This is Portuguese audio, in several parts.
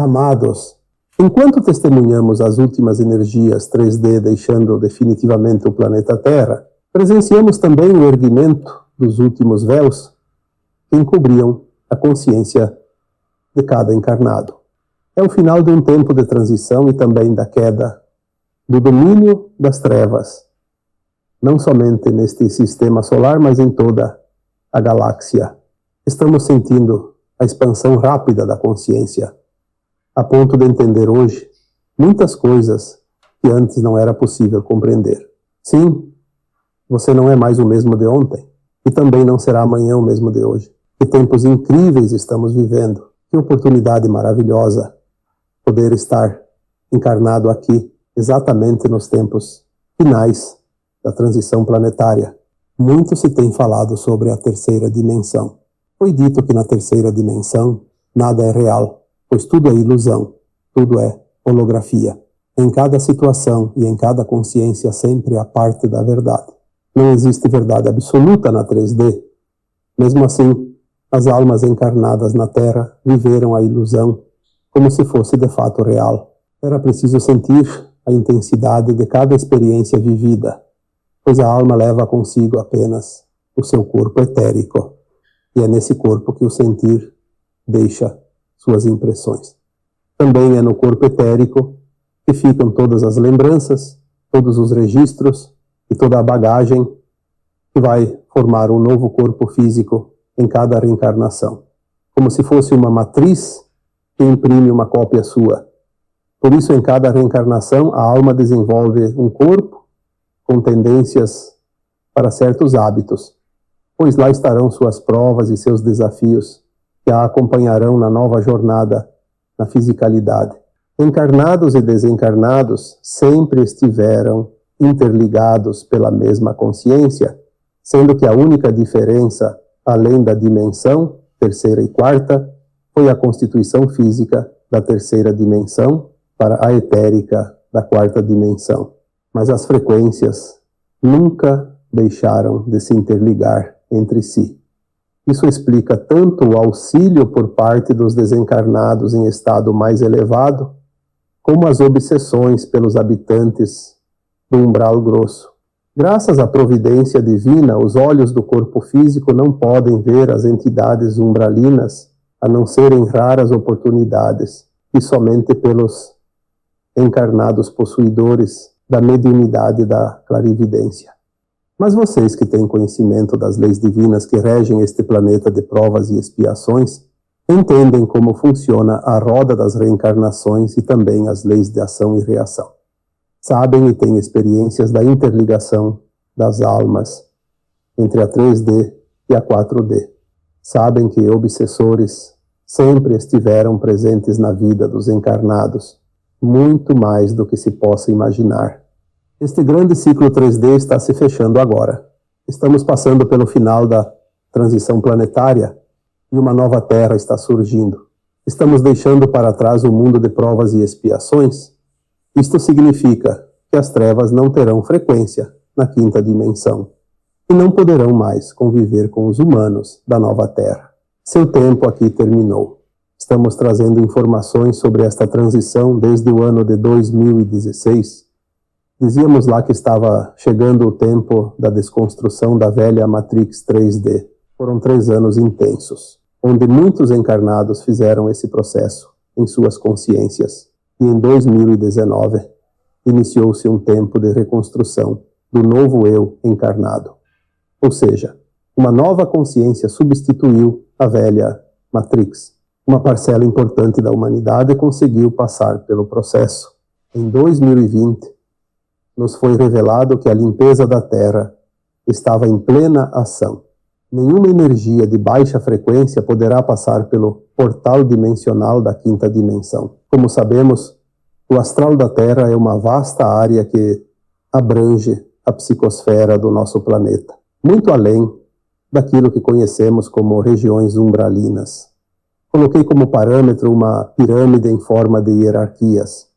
Amados, enquanto testemunhamos as últimas energias 3D deixando definitivamente o planeta Terra, presenciamos também o erguimento dos últimos véus que encobriam a consciência de cada encarnado. É o final de um tempo de transição e também da queda do domínio das trevas, não somente neste sistema solar, mas em toda a galáxia. Estamos sentindo a expansão rápida da consciência, a ponto de entender hoje muitas coisas que antes não era possível compreender. Sim, você não é mais o mesmo de ontem, e também não será amanhã o mesmo de hoje. Que tempos incríveis estamos vivendo, que oportunidade maravilhosa poder estar encarnado aqui, exatamente nos tempos finais da transição planetária. Muito se tem falado sobre a terceira dimensão. Foi dito que na terceira dimensão nada é real, pois tudo é ilusão, tudo é holografia. Em cada situação e em cada consciência sempre há parte da verdade. Não existe verdade absoluta na 3D. Mesmo assim, as almas encarnadas na Terra viveram a ilusão como se fosse de fato real. Era preciso sentir a intensidade de cada experiência vivida, pois a alma leva consigo apenas o seu corpo etérico, e é nesse corpo que o sentir deixa suas impressões. Também é no corpo etérico que ficam todas as lembranças, todos os registros e toda a bagagem que vai formar um novo corpo físico em cada reencarnação, como se fosse uma matriz que imprime uma cópia sua. Por isso, em cada reencarnação, a alma desenvolve um corpo com tendências para certos hábitos, pois lá estarão suas provas e seus desafios que a acompanharão na nova jornada na fisicalidade. Encarnados e desencarnados sempre estiveram interligados pela mesma consciência, sendo que a única diferença, além da dimensão, terceira e quarta, foi a constituição física da terceira dimensão para a etérica da quarta dimensão. Mas as frequências nunca deixaram de se interligar entre si. Isso explica tanto o auxílio por parte dos desencarnados em estado mais elevado, como as obsessões pelos habitantes do umbral grosso. Graças à providência divina, os olhos do corpo físico não podem ver as entidades umbralinas, a não ser em raras oportunidades, e somente pelos encarnados possuidores da mediunidade e da clarividência. Mas vocês que têm conhecimento das leis divinas que regem este planeta de provas e expiações, entendem como funciona a roda das reencarnações e também as leis de ação e reação. Sabem e têm experiências da interligação das almas entre a 3D e a 4D. Sabem que obsessores sempre estiveram presentes na vida dos encarnados, muito mais do que se possa imaginar. Este grande ciclo 3D está se fechando agora. Estamos passando pelo final da transição planetária e uma nova Terra está surgindo. Estamos deixando para trás o mundo de provas e expiações. Isto significa que as trevas não terão frequência na quinta dimensão e não poderão mais conviver com os humanos da nova Terra. Seu tempo aqui terminou. Estamos trazendo informações sobre esta transição desde o ano de 2016. Dizíamos lá que estava chegando o tempo da desconstrução da velha Matrix 3D. Foram 3 anos intensos, onde muitos encarnados fizeram esse processo em suas consciências. E em 2019, iniciou-se um tempo de reconstrução do novo eu encarnado. Ou seja, uma nova consciência substituiu a velha Matrix. Uma parcela importante da humanidade conseguiu passar pelo processo. Em 2020, nos foi revelado que a limpeza da Terra estava em plena ação. Nenhuma energia de baixa frequência poderá passar pelo portal dimensional da quinta dimensão. Como sabemos, o astral da Terra é uma vasta área que abrange a psicosfera do nosso planeta, muito além daquilo que conhecemos como regiões umbralinas. Coloquei como parâmetro uma pirâmide em forma de hierarquias.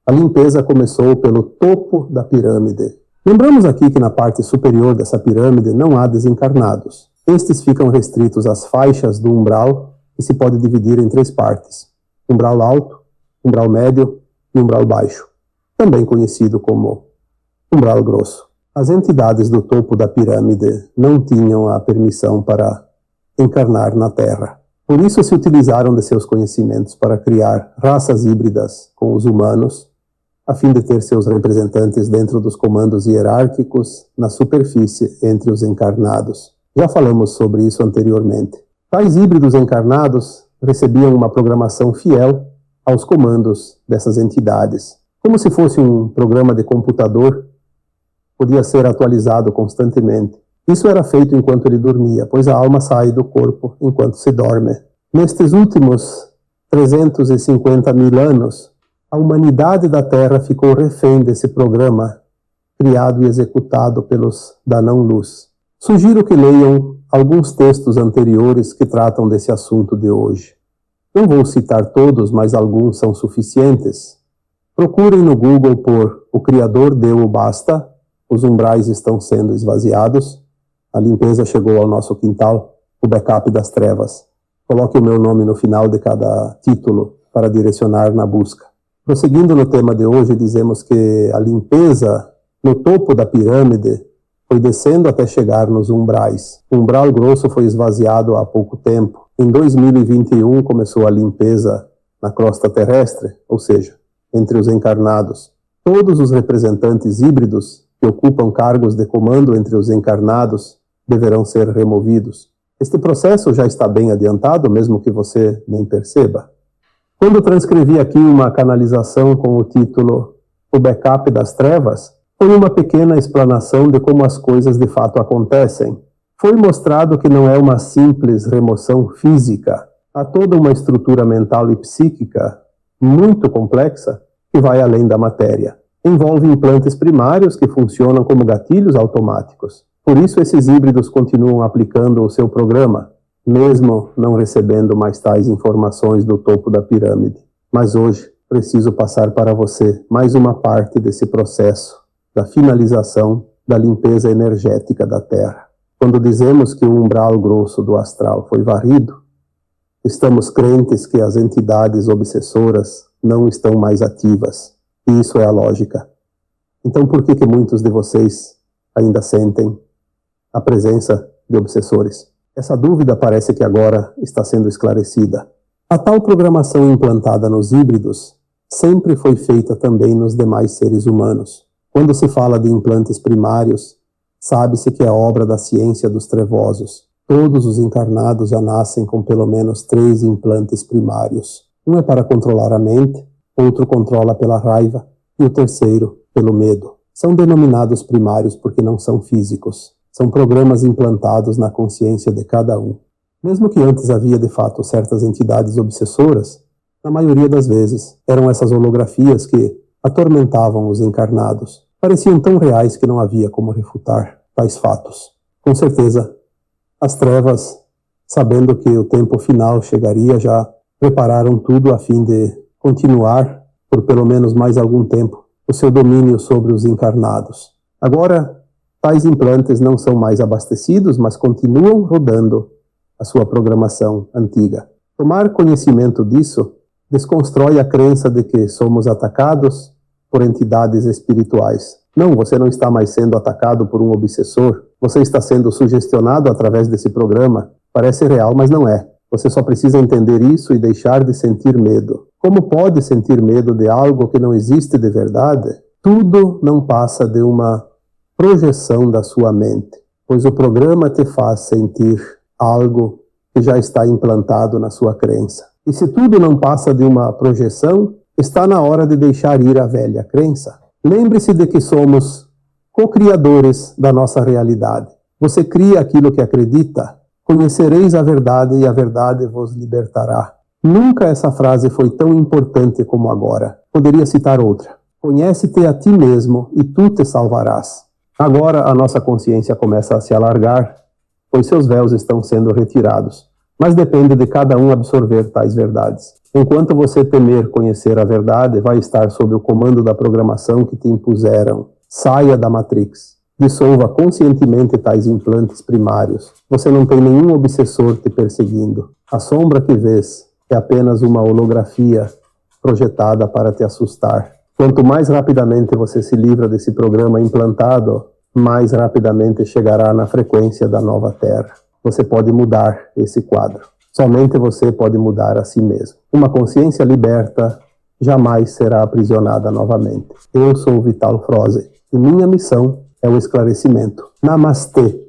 A limpeza começou pelo topo da pirâmide. Lembramos aqui que na parte superior dessa pirâmide não há desencarnados. Estes ficam restritos às faixas do umbral, que se pode dividir em 3 partes. umbral alto, umbral médio e umbral baixo, também conhecido como umbral grosso. As entidades do topo da pirâmide não tinham a permissão para encarnar na Terra. Por isso se utilizaram de seus conhecimentos para criar raças híbridas com os humanos, a fim de ter seus representantes dentro dos comandos hierárquicos na superfície entre os encarnados. Já falamos sobre isso anteriormente. Tais híbridos encarnados recebiam uma programação fiel aos comandos dessas entidades. Como se fosse um programa de computador, podia ser atualizado constantemente. Isso era feito enquanto ele dormia, pois a alma sai do corpo enquanto se dorme. Nestes últimos 350 mil anos, a humanidade da Terra ficou refém desse programa, criado e executado pelos da não-luz. Sugiro que leiam alguns textos anteriores que tratam desse assunto de hoje. Não vou citar todos, mas alguns são suficientes. Procurem no Google por "O Criador deu o basta", "Os umbrais estão sendo esvaziados", "A limpeza chegou ao nosso quintal", "O backup das trevas". Coloque o meu nome no final de cada título para direcionar na busca. Prosseguindo no tema de hoje, dizemos que a limpeza no topo da pirâmide foi descendo até chegar nos umbrais. O umbral grosso foi esvaziado há pouco tempo. Em 2021 começou a limpeza na crosta terrestre, ou seja, entre os encarnados. Todos os representantes híbridos que ocupam cargos de comando entre os encarnados deverão ser removidos. Este processo já está bem adiantado, mesmo que você nem perceba. Quando transcrevi aqui uma canalização com o título "O Backup das Trevas", foi uma pequena explanação de como as coisas de fato acontecem. Foi mostrado que não é uma simples remoção física. Há toda uma estrutura mental e psíquica muito complexa que vai além da matéria. Envolve implantes primários que funcionam como gatilhos automáticos. Por isso esses híbridos continuam aplicando o seu programa, mesmo não recebendo mais tais informações do topo da pirâmide. Mas hoje preciso passar para você mais uma parte desse processo da finalização da limpeza energética da Terra. Quando dizemos que o umbral grosso do astral foi varrido, estamos crentes que as entidades obsessoras não estão mais ativas. E isso é a lógica. Então por que muitos de vocês ainda sentem a presença de obsessores? Essa dúvida parece que agora está sendo esclarecida. A tal programação implantada nos híbridos sempre foi feita também nos demais seres humanos. Quando se fala de implantes primários, sabe-se que é obra da ciência dos trevosos. Todos os encarnados já nascem com pelo menos 3 implantes primários. Um é para controlar a mente, outro controla pela raiva e o terceiro pelo medo. São denominados primários porque não são físicos. São programas implantados na consciência de cada um. Mesmo que antes havia de fato certas entidades obsessoras, na maioria das vezes eram essas holografias que atormentavam os encarnados. Pareciam tão reais que não havia como refutar tais fatos. Com certeza, as trevas, sabendo que o tempo final chegaria, já prepararam tudo a fim de continuar, por pelo menos mais algum tempo, o seu domínio sobre os encarnados. Agora, tais implantes não são mais abastecidos, mas continuam rodando a sua programação antiga. Tomar conhecimento disso desconstrói a crença de que somos atacados por entidades espirituais. Não, você não está mais sendo atacado por um obsessor. Você está sendo sugestionado através desse programa. Parece real, mas não é. Você só precisa entender isso e deixar de sentir medo. Como pode sentir medo de algo que não existe de verdade? Tudo não passa de uma projeção da sua mente, pois o programa te faz sentir algo que já está implantado na sua crença. E se tudo não passa de uma projeção, está na hora de deixar ir a velha crença. Lembre-se de que somos co-criadores da nossa realidade. Você cria aquilo que acredita. Conhecereis a verdade e a verdade vos libertará. Nunca essa frase foi tão importante como agora. Poderia citar outra. Conhece-te a ti mesmo e tu te salvarás. Agora a nossa consciência começa a se alargar, pois seus véus estão sendo retirados. Mas depende de cada um absorver tais verdades. Enquanto você temer conhecer a verdade, vai estar sob o comando da programação que te impuseram. Saia da Matrix. Dissolva conscientemente tais implantes primários. Você não tem nenhum obsessor te perseguindo. A sombra que vês é apenas uma holografia projetada para te assustar. Quanto mais rapidamente você se livra desse programa implantado, mais rapidamente chegará na frequência da nova Terra. Você pode mudar esse quadro. Somente você pode mudar a si mesmo. Uma consciência liberta jamais será aprisionada novamente. Eu sou Vital Froze e minha missão é o esclarecimento. Namastê!